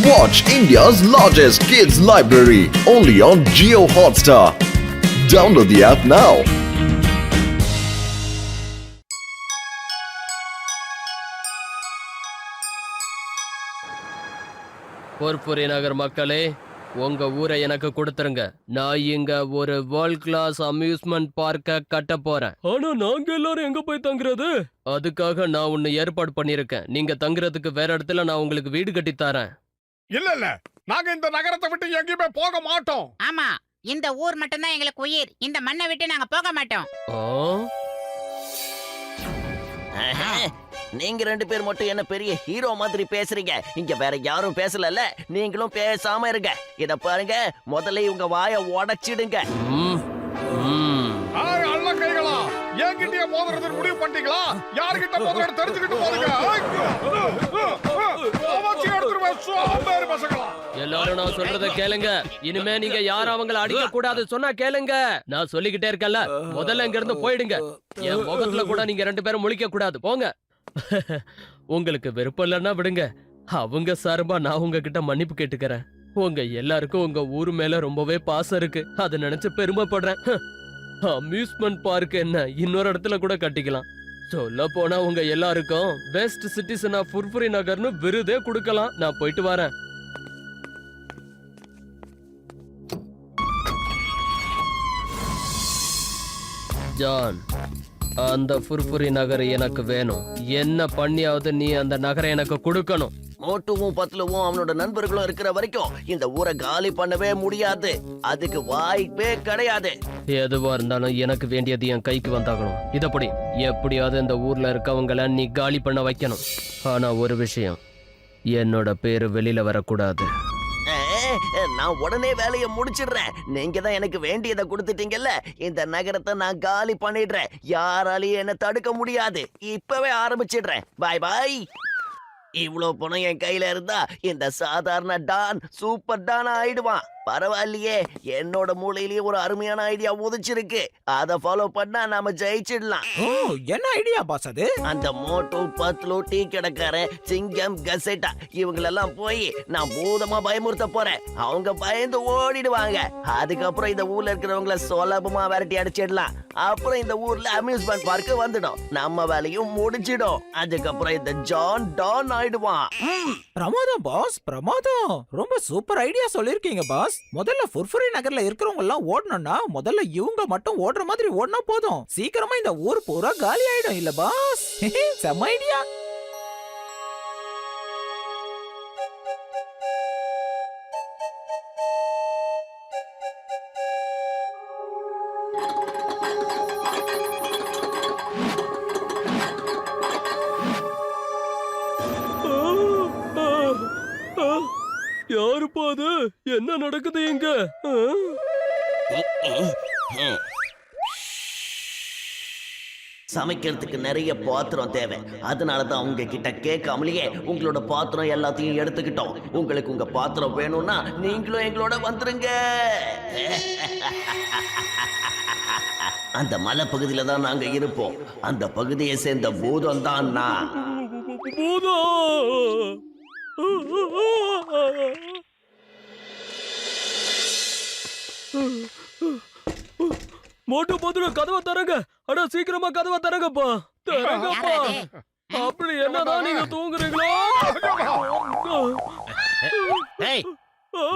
Watch India's largest kids library only on Jio Hotstar. Download the app now. பொற்புரி நகர் மக்களே, உங்க ஊரை எனக்கு கொடுத்துருங்க. நான் இங்க ஒரு வேர்ல்ட் கிளாஸ் அம்யூஸ்மெண்ட் பார்க்க கட்ட போறேன். ஆனா நாங்க எல்லாரும் எங்க போய் தங்குறது? அதுக்காக நான் ஒன்னு ஏற்பாடு பண்ணிருக்கேன். நீங்க தங்குறதுக்கு வேற இடத்துல நான் உங்களுக்கு வீடு கட்டி தரேன். இல்ல நாங்க இந்த நகரத்தை விட்டு எங்கேயுமே போக மாட்டோம். ஆமா, இந்த ஊர் மட்டும்தான் எங்களுக்கு உயிர். இந்த மண்ணை விட்டு நாங்க போக மாட்டோம். நீங்க ரெண்டு பேர் மட்டும் என்ன பெரிய ஹீரோ மாதிரி பேசுறீங்க. இங்க வேற யாரும் பேசலல்ல, நீங்களும் பேசாம இருங்க. இத பாருங்க, முதல்ல உங்க வாயை உடைச்சிடுங்க. அல்ல கைகளா, என்கிட்டயே மோதுறதுக்கு முடிவு பண்ணிட்டீங்களா? யார்கிட்ட மோதுறன்னு தெரிஞ்சுக்கிட்டு போறீங்க. எல்லாரும் நான் சொல்றத கேளுங்க. இனிமே நீங்க யாரும் அவங்கள அடிக்க கூடாது சொன்னா கேளுங்க. நான் சொல்லிக்கிட்டே இருக்கேன்ல, முதல்ல இங்க இருந்து போயிடுங்க. என் முகத்துல கூட நீங்க ரெண்டு பேரும் முழிக்க கூடாது. போங்க. உங்களுக்கு விருப்பம் இல்லைன்னா விடுங்க. அவங்க சார்பா நான் உங்ககிட்ட மன்னிப்பு கேட்டுக்கிறேன். உங்க எல்லாருக்கும் உங்க ஊர் மேல ரொம்பவே பாசம் இருக்கு. அதை நினைச்சு பெருமைப்படுறேன். அம்யூஸ்மெண்ட் பார்க் என்ன இன்னொரு இடத்துல கூட கட்டிக்கலாம். சொல்ல போனா உங்க எல்லாருக்கும் பெஸ்ட் சிட்டிசன் ஆஃப் பொற்புரி நகர்னு விருதே கொடுக்கலாம். நான் போயிட்டு வரேன். ஜான், அந்த பொற்புரி நகர் எனக்கு வேணும். என்ன பண்ணியாவது நீ அந்த நகரை எனக்கு கொடுக்கணும். மோட்டுவும் பத்லுவும் அவனோட நண்பர்களும் இருக்கிற வரைக்கும் இந்த ஊரை காலி பண்ணவே முடியாது. அதுக்கு வாய்ப்பே கிடையாது. எதுவா இருந்தாலும் எனக்கு வேண்டியது என் கைக்கு வந்தாகணும். இதப்படி எப்படியாவது இந்த ஊர்ல இருக்கவங்கள நீ காலி பண்ண வைக்கணும். ஆனா ஒரு விஷயம், என்னோட பேரு வெளியில வரக்கூடாது. நான் உடனே வேலையை முடிச்சிடுறேன். நீங்க தான் எனக்கு வேண்டியதை கொடுத்துட்டீங்கல்ல. இந்த நகரத்தை நான் காலி பண்ணிடுறேன். யாராலையும் என்ன தடுக்க முடியாது. இப்பவே ஆரம்பிச்சிடுறேன். பாய் பாய். இவ்வளவு பணம் என் கையில இருந்தா இந்த சாதாரண டான் சூப்பர் டான் ஆயிடுவான். பரவாயில்லையே, என்னோட மூளையிலேயே ஒரு அருமையான ஐடியா உதிச்சிருக்கு. அத ஃபாலோ பண்ணா நாம ஜெயிச்சிடலாம். என்ன ஐடியா பாஸ் அது? அந்த மோட்டோ பத்லு, டீ கடைக்காரன், சிங்கம், கசேட்டா இவங்களெல்லாம் போய் நான் பூதமா பயமுறுத்த போறேன். அவங்க பயந்து ஓடிடுவாங்க. அதுக்கப்புறம் இந்த ஊர்ல இருக்கிறவங்கள சுலபமா விரட்டி அடிச்சிடலாம். அப்புறம் இந்த ஊர்ல அம்யூஸ்மெண்ட் பார்க் வந்துடும். நம்ம வேலையும் முடிச்சிடும். அதுக்கப்புறம் இந்த ஜான் டான் ஆயிடுவான். பிரமாதம் பாஸ், பிரமாதம். ரொம்ப சூப்பர் ஐடியா சொல்லிருக்கீங்க பாஸ். முதல்ல பொற்புரி நகர்ல இருக்கிறவங்க எல்லாம் ஓடணும்னா முதல்ல இவங்க மட்டும் ஓடுற மாதிரி ஓடினா போதும். சீக்கிரமா இந்த ஊர் பூரா காலி ஆயிடும் இல்ல பாஸ்? செம்ம ஐடியா. யாருப்பா அது? என்ன நடக்குது இங்க? சமைக்கிறதுக்கு நிறைய பாத்திரம் தேவை. அதனாலதான் உங்க கிட்ட கேட்காமலேயே உங்களோட பாத்திரம் எல்லாத்தையும் எடுத்துக்கிட்டோம். உங்களுக்கு உங்க பாத்திரம் வேணும்னா நீங்களும் எங்களோட வந்துருங்க. அந்த மலை பகுதியில தான் நாங்க இருப்போம். அந்த பகுதியை சேர்ந்த பூதம் தான் நான். மோட்டு பத்லு, கதவை தரங்க. அட சீக்கிரமா கதவை தரங்கப்பா. தரங்கப்பா. அப்படி என்னதான் நீங்க தூங்குறீங்களோ?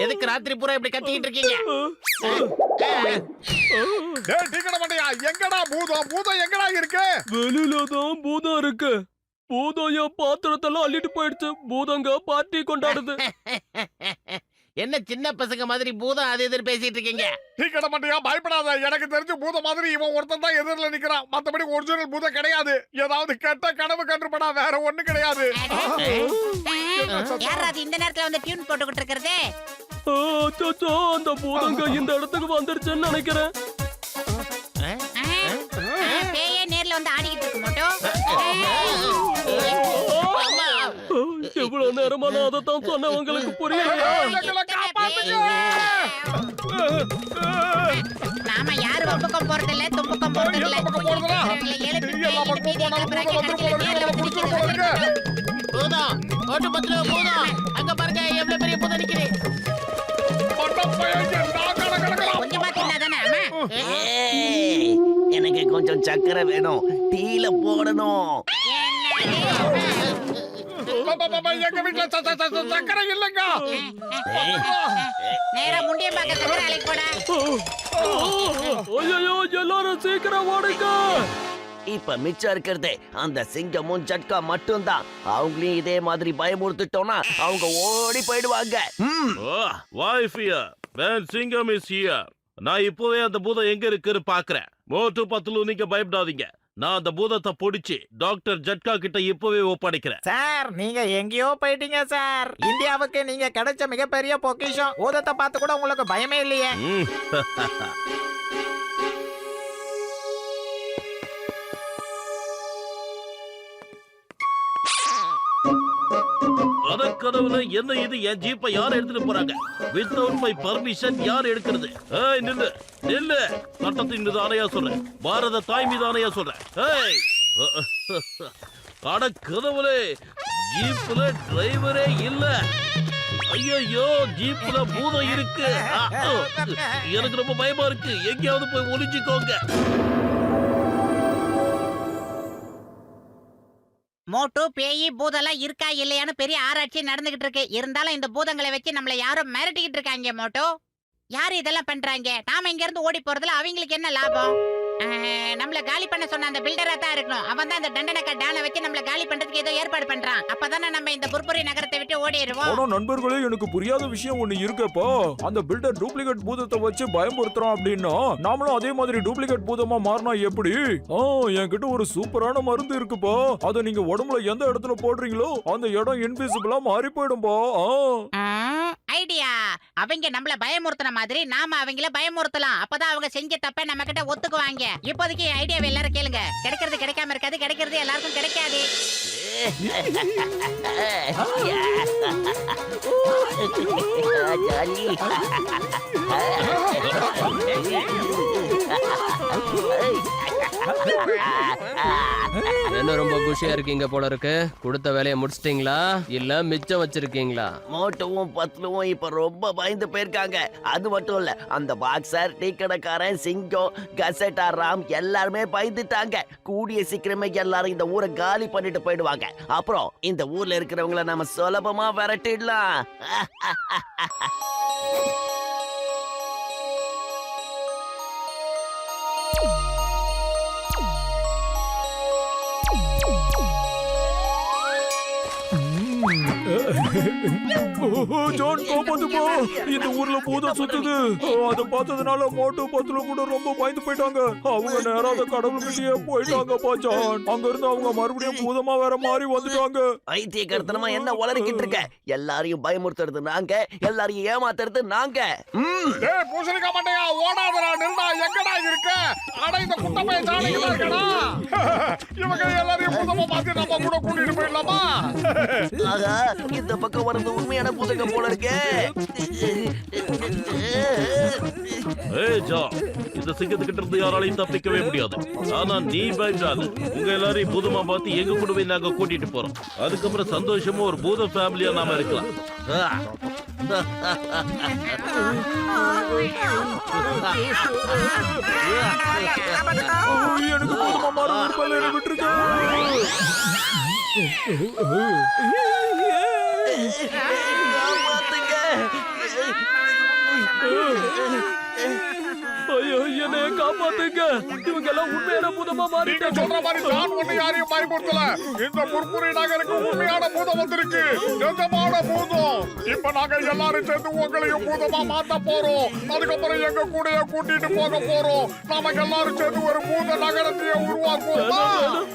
எதுக்கு ராத்திரி பூரா இப்படி கத்திக்கிட்டு இருக்கீங்க? எங்கடா பூதம்? பூதம் எங்கடா இருக்கு? வெளியில தான் பூதம் இருக்கு. பூதம் என் பாத்திரத்தெல்லாம் அள்ளிட்டு போயிடுச்சு. பூதங்க பார்ட்டி கொண்டாடுது. என்ன சின்ன பசங்க மாதிரி பூதம் அது எதிர் பேசிட்டு இருக்கீங்க? டீ கடை மாட்டியா? பயப்படாத. எனக்கு தெரிஞ்ச பூதம் மாதிரி இவன் ஒருத்தன் தான் எதிரில நிக்கிறான். மத்தபடி ஒரிஜினல் பூதம் கிடையாது. ஏதாவது கெட்ட கனவு கண்டுபடா, வேற ஒண்ணு கிடையாது. யார் அது இந்த நேரத்துல வந்து டியூன் போட்டுக்கிட்டு இருக்கிறது? அந்த பூதங்க இந்த இடத்துக்கு வந்துருச்சுன்னு நினைக்கிறேன். பேயே நேர்ல வந்து ஆடிக்கிட்டு இருக்கு மோட்டோ. எவ்வளவு நேரமா நான் அதைத்தான் சொன்ன, உங்களுக்கு புரியலையா? நாம யாரு வம்பக்கம் போறது இல்ல, தும்பக்கம் போறது இல்ல. பூதம், ஓட்டு பத்துல பூதம். அங்க பாருங்க, எவ்வளவு பெரிய வலிக்குது. கொஞ்சமா தின்னாதானே அம்மா? ஏய், எனக்கு கொஞ்சம் சக்கரை வேணும், டீல போடணும். எங்க வீட்டுல சக்கரை இல்லங்க. நேரா முண்டிய பாக்க சக்கரை அழைக்கு போடா. ஐயோ எல்லாரும் சீக்கிரம் ஓடுங்க. இப்ப மிச்சம் இருக்கிறது அந்த சிங்கமும் ஜட்கா மட்டும்தான். அவங்களையும் இதே மாதிரி பயமுறுத்திட்டோம்னா அவங்க ஓடி போயிடுவாங்க. Why fear? When Singam is here. நான் இப்போவே அந்த பூதம் எங்க இருக்குன்னு பாக்குறேன். மோட்டு பத்துலு நீங்க பயப்படாதீங்க. நான் அந்த பூதத்தை பிடிச்சி டாக்டர் ஜட்கா கிட்ட இப்பவே ஒப்படைக்கிறேன். சார் நீங்க எங்கேயோ போயிட்டீங்க சார். இந்தியாவுக்கு நீங்க கிடைச்ச மிகப்பெரிய பொக்கிஷம். பூதத்தை பார்த்து கூட உங்களுக்கு பயமே இல்லையே. ம். கடவுளே, என்ன இது? என் ஜீப்பை யார் எடுத்துட்டு போறாங்க? வித்தவுட் மை பர்மிஷன் யார் எடுக்கிறது? ஏய் நில்லு நில்லு. சட்டத்தின் மீது ஆணையா சொல்றேன், பாரத தாய் மீது ஆணையா சொல்றேன். ஏய் அட கடவுளே, ஜீப்ல டிரைவரே இல்ல. ஐயோ, ஜீப்ல பூதம் இருக்கு. எனக்கு ரொம்ப பயமா இருக்கு. எங்கேயாவது போய் ஒளிஞ்சுக்கோங்க. மோட்டு பேயி பூதெல்லாம் இருக்கா இல்லையான்னு பெரிய ஆராய்ச்சி நடந்துகிட்டு இருக்கு. இருந்தாலும் இந்த பூதங்களை வச்சு நம்மள யாரும் மிரட்டிக்கிட்டு இருக்காங்க. மோட்டு யாரு இதெல்லாம் பண்றாங்க? நாம இங்க இருந்து ஓடி போறதுல அவங்களுக்கு என்ன லாபம்? நம்மள காலி பண்ண சொன்ன அந்த பில்டரா தான் இருக்கணும். அவன் தான் அந்த தண்டனக்கா டானை வச்சு நம்மள காலி பண்றதுக்கு ஏதோ ஏற்பாடு பண்றான். அப்பதானே நம்ம இந்த புர்புரி நகரத்தை விட்டு ஓடிடுவோம். ஆனா நண்பர்களே, எனக்கு புரியாத விஷயம் ஒண்ணு இருக்கப்போ. அந்த பில்டர் டூப்ளிகேட் பூதத்தை வச்சு பயமுறுத்துறான் அப்படின்னா நாமளும் அதே மாதிரி டூப்ளிகேட் பூதமா மாறினா எப்படி? என்கிட்ட ஒரு சூப்பரான மருந்து இருக்குப்பா. அதை நீங்க உடம்புல எந்த இடத்துல போடுறீங்களோ அந்த இடம் இன்விசிபிளா மாறி போயிடும்பா. ஐடியா. அவங்க நம்மள பயமுறுத்தின மாதிரி நாம அவங்கள பயமுறுத்தலாம். அப்பதான் அவங்க செஞ்ச தப்ப நம்ம கிட்ட ஒத்துக்குவாங்க. இப்போதைக்கு ஐடியாவை எல்லாரும் கேளுங்க. கிடைக்கிறது கிடைக்காம இருக்காது, கிடைக்கிறது எல்லாருக்கும் கிடைக்காது. என்ன ரொம்ப குஷியா இருக்கீங்க போல இருக்கு. கொடுத்த வேலையை முடிச்சிட்டீங்களா இல்ல மிச்சம் வச்சிருக்கீங்களா? மோட்டுவும் பத்லுவும் இப்ப ரொம்ப பயந்து போயிருக்காங்க. அது மட்டும் இல்ல, அந்த பாக்ஸர், டீ கடைக்காரன், சிங்கம், கசட்டா ராம் எல்லாருமே பயந்துட்டாங்க. கூடிய சீக்கிரமே எல்லாரும் இந்த ஊரை காலி பண்ணிட்டு போயிடுவாங்க. அப்புறம் இந்த ஊர்ல இருக்கிறவங்கள நாம சுலபமா விரட்டிடலாம். ஜான் காப்பாத்துப்பா. இந்த ஊர்ல பூதம் சுத்துது. அதை பார்த்ததுனால மோட்டு பத்துல கூட ரொம்ப பயந்து போயிட்டாங்க. அவங்க நேராத கடவுள்கிட்டயே போயிட்டாங்கப்பா ஜான். அங்க இருந்து அவங்க மறுபடியும் பூதமா வேற மாறி வந்துட்டாங்க. ஐத்தியக்காரத்தனமா என்ன உளறிக்கிட்டு இருக்க? எல்லாரையும் பயமுறுத்துறது நாங்க, எல்லாரையும் ஏமாத்துறது நாங்க. டேய் பூசணிக்கா மண்டையா, ஓடாதடா, நில்டா. எங்கடா இருக்க? அட இந்த குட்ட பையன் ஜாலியா இருக்கடா. இவங்க எல்லாரையும் பூதமா மாத்தி நம்ம கூட கூட்டிட்டு போயிடலாமா? ஆகா, இந்த பக்கம் வரது உண்மையான பூதங்க போல இருக்கே. ஏய் ஜா, இந்த சிங்கத்துக்கிட்ட இருந்து யாராலையும் தப்பிக்கவே முடியாது. ஆனா நீ பயப்படாத. உங்க எல்லாரையும் பூதமா பார்த்து எங்க கூடவே நாங்க கூட்டிட்டு போறோம். அதுக்கப்புறம் சந்தோஷமா ஒரு பூத ஃபேமிலியா நாம இருக்கலாம். எனக்கு பூதமா மாற பல்ல விட்டுருக்க. ஐயோ, என்னை காப்பாத்துங்க. இவங்க எல்லாம் உண்மையான பூதமா நீங்க மாறிட்டாங்க. சொல்ற மாதிரி நான் ஒண்ணு யாரையும் பயமுறுத்தல. இந்த புர்புரி நகருக்கு உண்மையான பூதம் வந்திருக்கு. நிஜமான பூதம். இப்ப நாங்க எல்லாரும் சேர்ந்து உங்களையும் பூதமா மாத்த போறோம். அதுக்கப்புறம் எங்க கூடயே கூட்டிட்டு போக போறோம். நாம எல்லாரும் சேர்ந்து ஒரு பூத நகரத்தையே உருவாக்குவோம்.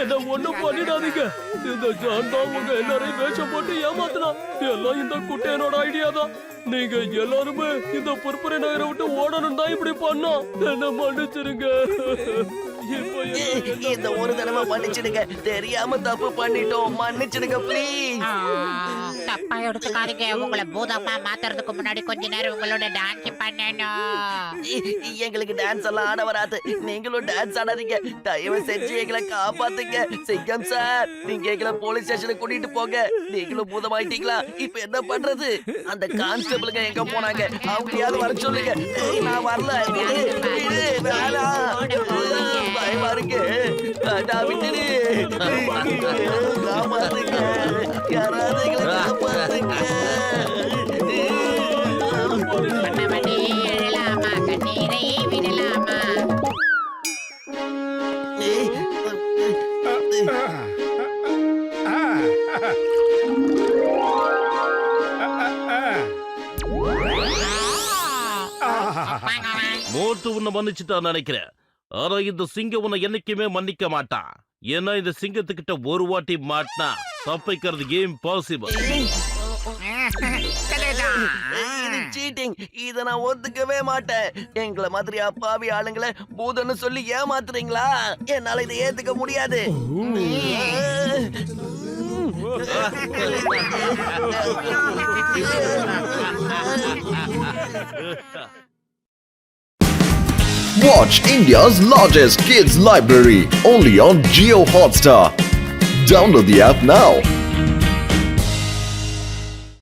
என்ன ஒண்ணும் பண்ணிடாதீங்க. இந்த ஜான் தான் உங்க எல்லாரையும் வேஷம் போட்டு ஏமாத்தினா. எல்லாம் இந்த குட்டையனோட ஐடியா தான். நீங்க எல்லாருமே இந்த புர்புரி நகரை விட்டு ஓடணும் தான் இப்படி பண்ணோம். என்ன மன்னிச்சிருங்க. இந்த ஒரு தடவை மன்னிச்சிடுங்க. தெரியாம தப்பு பண்ணிட்டோம். மன்னிச்சிடுங்க ப்ளீஸ். தப்பா எடுத்துக்காதீங்க. உங்களை பூதமா மாத்துறதுக்கு முன்னாடி கொஞ்ச நேரம் உங்களோட டான்ஸ் பண்ணணும். எங்களுக்கு டான்ஸ் எல்லாம் ஆட வராது. நீங்களும் டான்ஸ் ஆடாதீங்க. தயவு செஞ்சு எங்களை காப்பாத்துங்க. சிங்கம் சார், நீங்க எங்களை போலீஸ் ஸ்டேஷனுக்கு கூட்டிட்டு போங்க. நீங்களும் பூதமாயிட்டீங்களா? இப்ப என்ன பண்றது? அந்த கான்ஸ்டபிளுங்க எங்க போனாங்க? அவங்களையாவது வர சொல்லுங்க. நான் வரல. பயமா இருக்கு. நான் விட்டுடு. காப்பாத்துங்க. யாராவது எங்களை காப்பாத்துங்க. பண்ணவனே எழலாமா, கண்ணீரை விடலாமா? மோட்டு உன்னை மன்னிச்சுட்டான் நினைக்கிறேன். ஆனா இந்த சிங்கம் உன்னை என்னைக்குமே மன்னிக்க மாட்டான். ஏன்னா இந்த சிங்கத்துக்கிட்ட ஒரு வாட்டி மாட்டினா தப்பிக்கிறது இம்பாசிபிள். இது cheating. இத நான் ஒத்துக்கவே மாட்டேன். எங்களை மாதிரி அப்பாவி ஆளுங்களை பூதம்னு சொல்லி ஏமாத்துறீங்களா? என்னால இதை ஏத்துக்க முடியாது. Watch India's largest kids library only on Geo Hotstar. Download the app now.